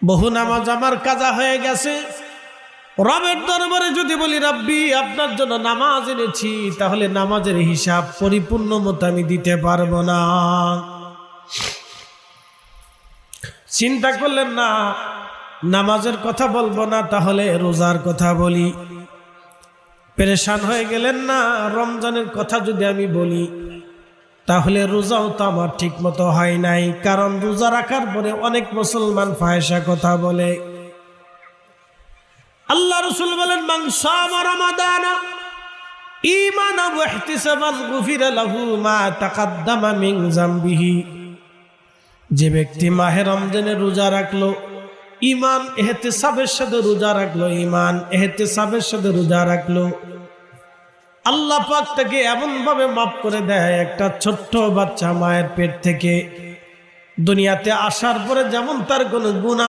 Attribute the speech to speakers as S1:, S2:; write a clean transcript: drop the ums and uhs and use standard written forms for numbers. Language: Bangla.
S1: বহু নামাজ আমার কাজা হয়ে গেছে। রবের দরবারে যদি বলি রব্বি আপনার জন্য নামাজ এনেছি, তাহলে নামাজের হিসাব পরিপূর্ণ মতো আমি দিতে পারবো না। চিন্তা করলেন না নামাজের কথা বলবো না, তাহলে রোজার কথা বলি। পেরেশান হয়ে গেলেন না রমজানের কথা যদি আমি বলি, তাহলে রোজাও তো আমার ঠিক মতো হয় নাই। কারণ রোজা রাখার পরে অনেক মুসলমান ফাহিশা কথা বলে। আল্লাহ রাসূল বলেন মান সামা রমাদানা ঈমানান ওয়া ইহতিসাবান গুফিরা লাহু মা তাকাদ্দামা মিন যামবিহি। যে ব্যক্তি মাহে রমজানে রোজা রাখলো, ঈমান ইহতিসাবের সাথে রোজা রাখলো, ঈমান ইহতিসাবের সাথে রোজা রাখলো, আল্লাহ পাক তাকে এমন ভাবে মাফ করে দেয়, একটা ছোট্ট বাচ্চা মায়ের পেট থেকে দুনিয়াতে আসার পরে যেমন তার কোনো গুনাহ